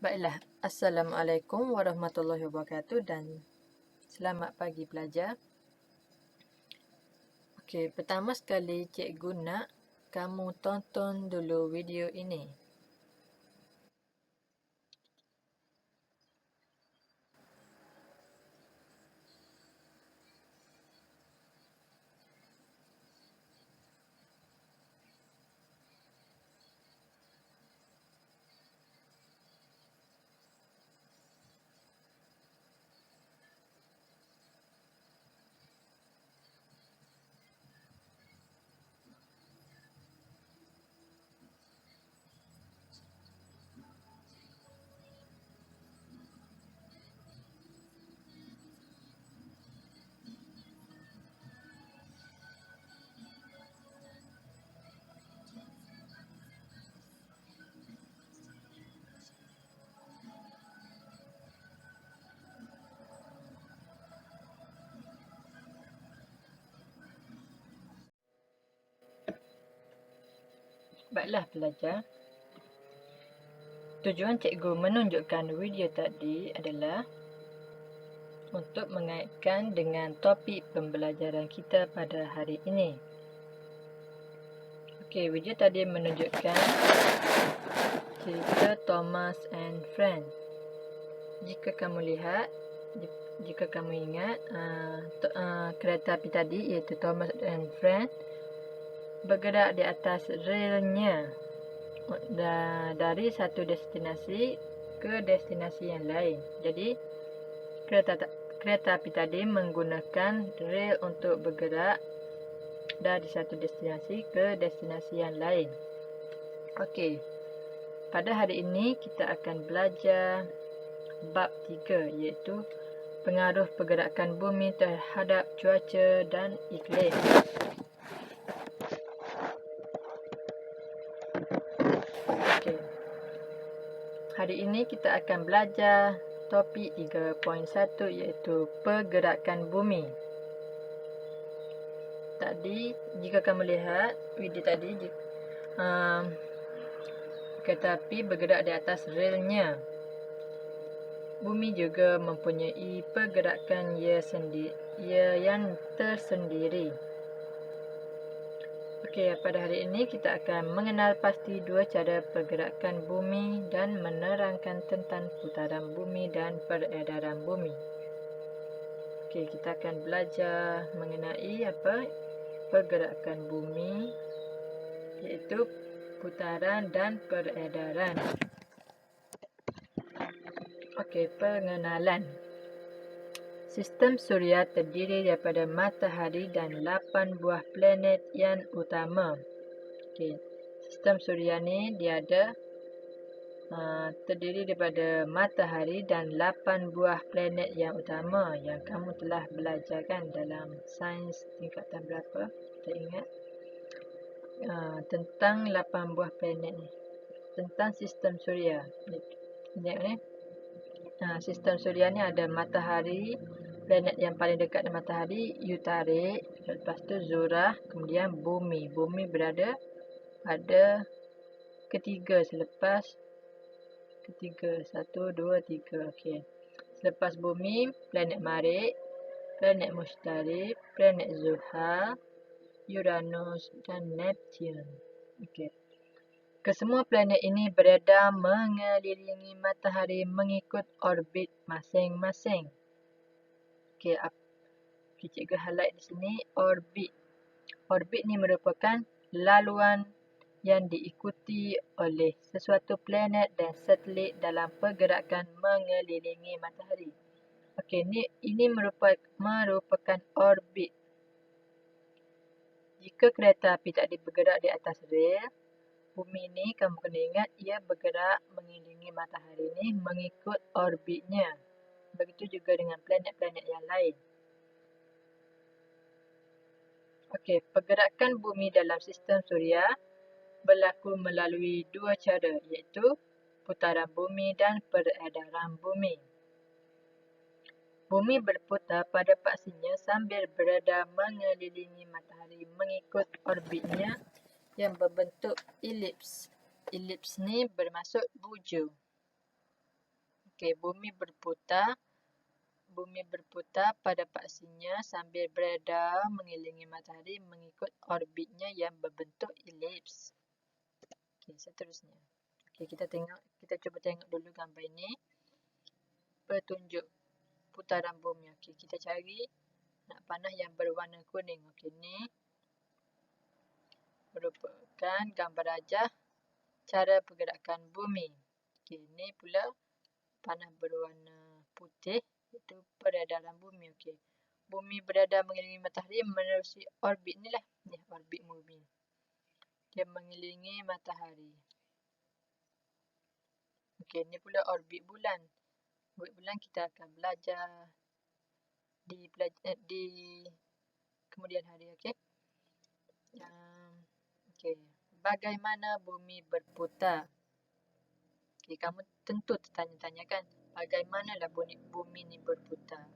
Baiklah, Assalamualaikum warahmatullahi wabarakatuh dan selamat pagi pelajar. Okey, pertama sekali cikgu nak kamu tonton dulu video ini. Baiklah pelajar. Tujuan cikgu menunjukkan video tadi adalah untuk mengaitkan dengan topik pembelajaran kita pada hari ini. Okey, video tadi menunjukkan cerita Thomas and Friends. Jika kamu lihat, jika kamu ingat, kereta api tadi iaitu Thomas and Friends bergerak di atas relnya dari satu destinasi ke destinasi yang lain. Jadi kereta api tadi menggunakan rel untuk bergerak dari satu destinasi ke destinasi yang lain. Okey. Pada hari ini kita akan belajar bab 3 iaitu pengaruh pergerakan bumi terhadap cuaca dan iklim. Okey. Hari ini kita akan belajar topik 3.1 iaitu pergerakan bumi. Tadi jika kamu lihat video tadi, kereta api bergerak di atas relnya. Bumi juga mempunyai pergerakan yang tersendiri. Okey, pada hari ini kita akan mengenal pasti dua cara pergerakan bumi dan menerangkan tentang putaran bumi dan peredaran bumi. Okey, kita akan belajar mengenai pergerakan bumi iaitu putaran dan peredaran. Okey, pengenalan. Sistem Suria terdiri daripada matahari dan 8 buah planet yang utama. Okey, sistem Suria ni dia ada terdiri daripada matahari dan 8 buah planet yang utama yang kamu telah belajarkan dalam sains tingkatan berapa? Kita ingat tentang 8 buah planet ni. Tentang sistem Suria. Ingat ni? Sistem Suria ni ada matahari, planet yang paling dekat dengan matahari, Utarik, lepas tu Zurah, kemudian bumi. Bumi berada pada ketiga selepas ketiga. 1, 2, 3. Okey. Selepas bumi, planet Marikh, planet Mushtari, planet Zuhal, Uranus dan Neptune. Okey. Kesemua planet ini beredar mengelilingi matahari mengikut orbit masing-masing. Okey, cikgu highlight di sini orbit. Orbit ni merupakan laluan yang diikuti oleh sesuatu planet dan satelit dalam pergerakan mengelilingi matahari. Okey, ini merupakan orbit. Jika kereta api tadi bergerak di atas rel, bumi ni kamu kena ingat ia bergerak mengelilingi matahari ni mengikut orbitnya. Begitu juga dengan planet-planet yang lain. Okey, pergerakan bumi dalam sistem Suria berlaku melalui dua cara iaitu putaran bumi dan peredaran bumi. Bumi berputar pada paksinya sambil beredar mengelilingi matahari mengikut orbitnya yang berbentuk elips. Elips ni bermaksud bujur. Okey, bumi berputar pada paksinya sambil beredar mengelilingi matahari mengikut orbitnya yang berbentuk elips. Okey, seterusnya. Okey, kita cuba tengok dulu gambar ini. Petunjuk putaran bumi. Okey, kita cari nak panah yang berwarna kuning. Okey, ni merupakan gambar rajah cara pergerakan bumi. Okey, ni pula panah berwarna putih iaitu peredaran bumi. Okey. Bumi beredar mengelilingi matahari menerusi orbit ni lah. Ni orbit bumi. Dia mengelilingi matahari. Okey, ni pula orbit bulan. Orbit bulan kita akan belajar di kemudian hari. Okey. Okey. Bagaimana bumi berputar? Okey, kamu tentu tertanya-tanya kan, bagaimanalah bumi ni berputar?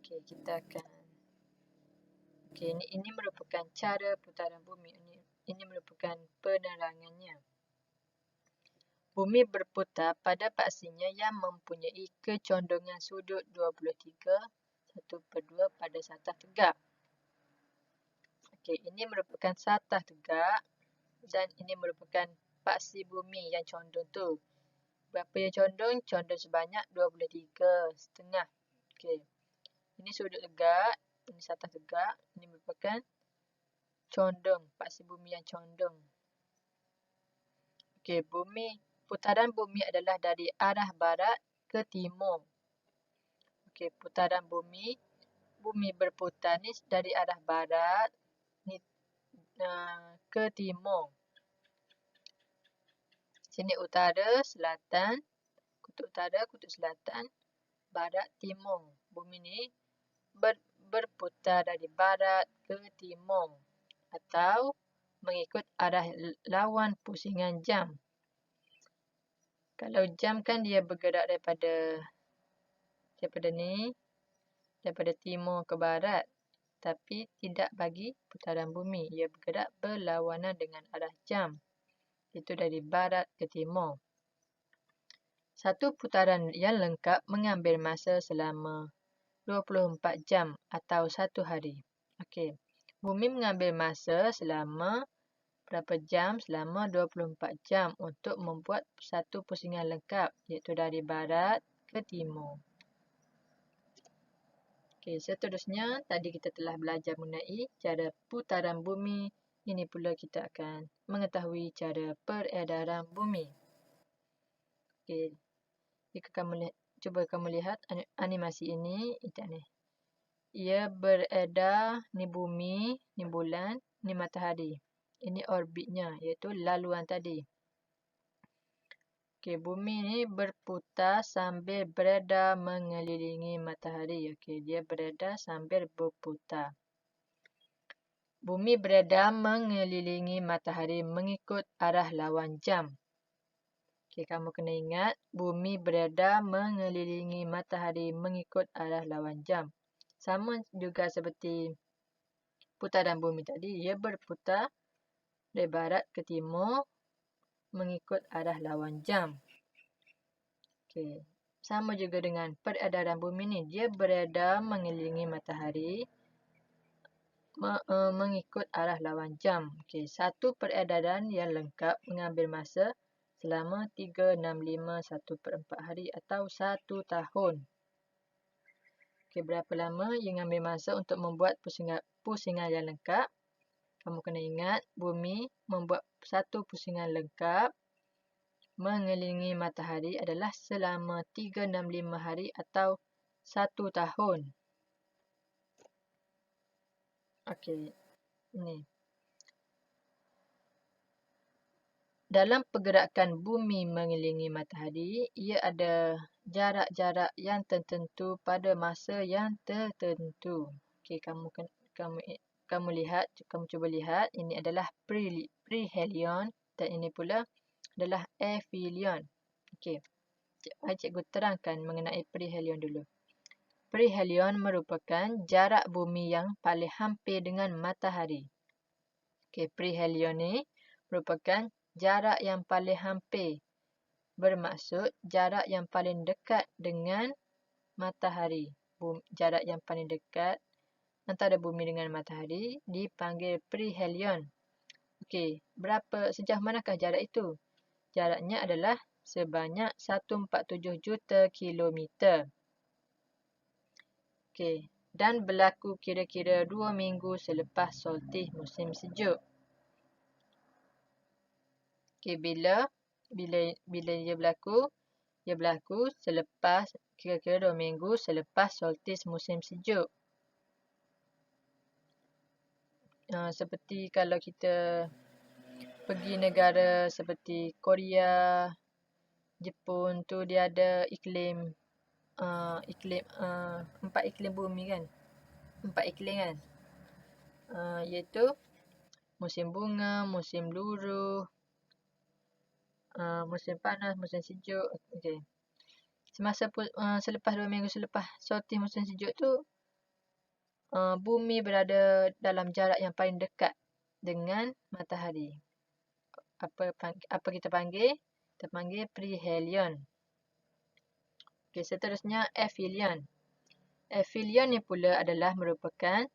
Okey, kita akan. Okey, ini merupakan cara putaran bumi. Ini merupakan penerangannya. Bumi berputar pada paksinya yang mempunyai kecondongan sudut 23 1/2 pada satah tegak. Okey, ini merupakan satah tegak dan ini merupakan paksi bumi yang condong tu. Berapa yang condong? Condong sebanyak 23,5. Okey. Ini sudut tegak, ini satah tegak, ini merupakan condong, paksi bumi yang condong. Okey, putaran bumi adalah dari arah barat ke timur. Okey, putaran bumi berputar ni dari arah barat ni ke timur. Sini utara, selatan, kutub utara, kutub selatan, barat, timur. Bumi ni berputar dari barat ke timur atau mengikut arah lawan pusingan jam. Kalau jam kan dia bergerak daripada timur ke barat. Tapi tidak bagi putaran bumi. Ia bergerak berlawanan dengan arah jam. Itu dari barat ke timur. Satu putaran yang lengkap mengambil masa selama 24 jam atau 1 hari. Okey. Bumi mengambil masa selama berapa jam? Selama 24 jam untuk membuat satu pusingan lengkap. Iaitu dari barat ke timur. Okey, seterusnya tadi kita telah belajar mengenai cara putaran bumi. Ini pula kita akan mengetahui cara peredaran bumi. Okey. Jika cuba kamu lihat animasi ini, ni. Ia beredar, ni bumi, ni bulan, ni matahari. Ini orbitnya iaitu laluan tadi. Okey, bumi ni berputar sambil beredar mengelilingi matahari. Okey, dia beredar sambil berputar. Bumi beredar mengelilingi matahari mengikut arah lawan jam. Okey, kamu kena ingat, bumi beredar mengelilingi matahari mengikut arah lawan jam. Sama juga seperti putaran bumi tadi, ia berputar dari barat ke timur mengikut arah lawan jam. Okey. Sama juga dengan peredaran bumi ni. Dia beredar mengelilingi matahari mengikut arah lawan jam. Okey. Satu peredaran yang lengkap mengambil masa selama 365 1/4 hari atau 1 tahun. Okey, berapa lama ia mengambil masa untuk membuat pusingan yang lengkap? Kamu kena ingat, bumi membuat satu pusingan lengkap mengelilingi matahari adalah selama 365 hari atau 1 tahun. Okey, ni. Dalam pergerakan bumi mengelilingi matahari, ia ada jarak-jarak yang tertentu pada masa yang tertentu. Okey, kamu lihat, kamu cuba lihat, ini adalah perihelion dan ini pula adalah aphelion. Okey. Cikgu terangkan mengenai perihelion dulu. Perihelion merupakan jarak bumi yang paling hampir dengan matahari. Okey, perihelion ni merupakan jarak yang paling hampir bermaksud jarak yang paling dekat dengan matahari. Jarak yang paling dekat antara bumi dengan matahari dipanggil perihelion. Okey, sejauh manakah jarak itu? Jaraknya adalah sebanyak 147 juta kilometer. Okey, dan berlaku kira-kira 2 minggu selepas solstis musim sejuk. Okey, bila ia berlaku? Ia berlaku selepas kira-kira 2 minggu selepas solstis musim sejuk. Seperti kalau kita pergi negara seperti Korea, Jepun tu dia ada iklim 4 iklim bumi kan. 4 iklim kan. Iaitu musim bunga, musim luruh, musim panas, musim sejuk. Okey. Selepas 2 minggu selepas solstis musim sejuk tu, bumi berada dalam jarak yang paling dekat dengan matahari. Apa kita panggil? Kita panggil perihelion. Okey, seterusnya aphelion. Aphelion ni pula adalah merupakan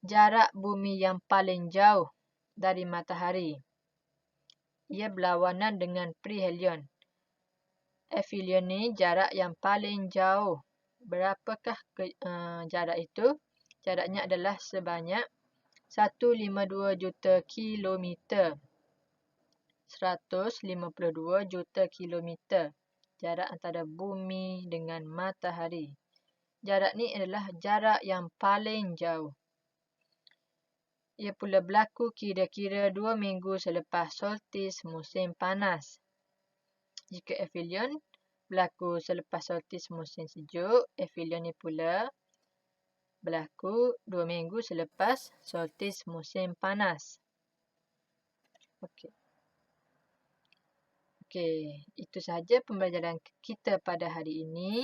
jarak bumi yang paling jauh dari matahari. Ia berlawanan dengan perihelion. Aphelion ni jarak yang paling jauh. Berapakah jarak itu? Jaraknya adalah sebanyak 152 juta kilometer. 152 juta kilometer. Jarak antara bumi dengan matahari. Jarak ni adalah jarak yang paling jauh. Ia pula berlaku kira-kira 2 minggu selepas solstis musim panas. Jika aphelion berlaku selepas solstis musim sejuk, aphelion ni pula berlaku 2 minggu selepas solstis musim panas. Okey. Okey, itu sahaja pembelajaran kita pada hari ini.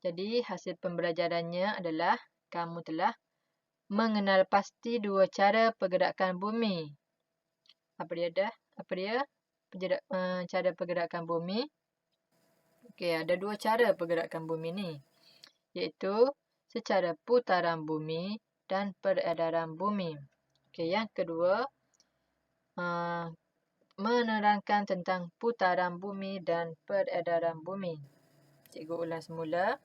Jadi, hasil pembelajarannya adalah kamu telah mengenal pasti 2 cara pergerakan bumi. Apa dia? Cara pergerakan bumi. Okey, ada 2 cara pergerakan bumi ni. Iaitu secara putaran bumi dan peredaran bumi. Okey, yang kedua, menerangkan tentang putaran bumi dan peredaran bumi. Cikgu ulang semula.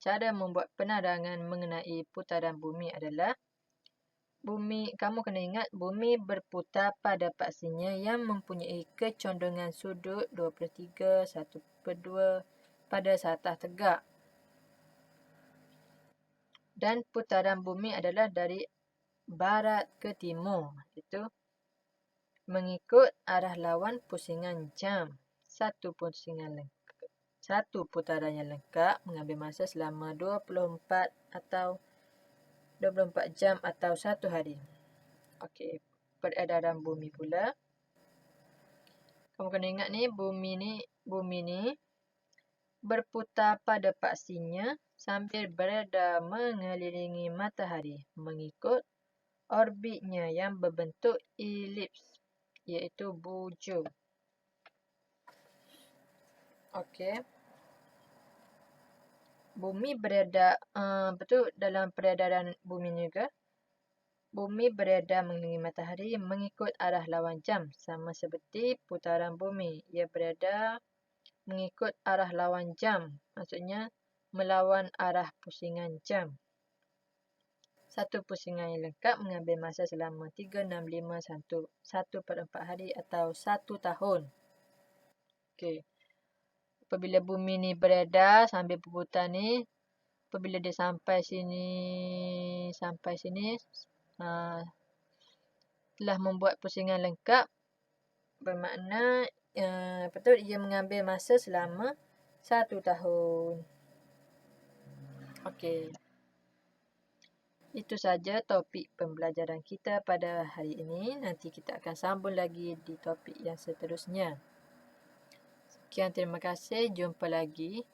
Cara membuat penerangan mengenai putaran bumi adalah kamu kena ingat bumi berputar pada paksinya yang mempunyai kecondongan sudut 2/3, 1/2 pada satah tegak. Dan putaran bumi adalah dari barat ke timur. Itu mengikut arah lawan pusingan jam. Satu putaran yang lengkap mengambil masa selama 24 jam atau 1 hari. Okey, peredaran bumi pula. Kamu kena ingat ni, bumi ni berputar pada paksinya sambil beredar mengelilingi matahari mengikut orbitnya yang berbentuk elips, iaitu bujur. Okey. Bumi beredar, dalam peredaran bumi juga, bumi beredar mengelilingi matahari mengikut arah lawan jam. Sama seperti putaran bumi. Ia beredar mengikut arah lawan jam. Maksudnya melawan arah pusingan jam. Satu pusingan yang lengkap mengambil masa selama 365 1/4 hari atau 1 tahun. Okey. Apabila bumi ni beredar sambil berputar ni, apabila dia sampai sini, telah membuat pusingan lengkap, bermakna ia mengambil masa selama 1 tahun. Okey. Itu saja topik pembelajaran kita pada hari ini. Nanti kita akan sambung lagi di topik yang seterusnya. Sekian, terima kasih. Jumpa lagi.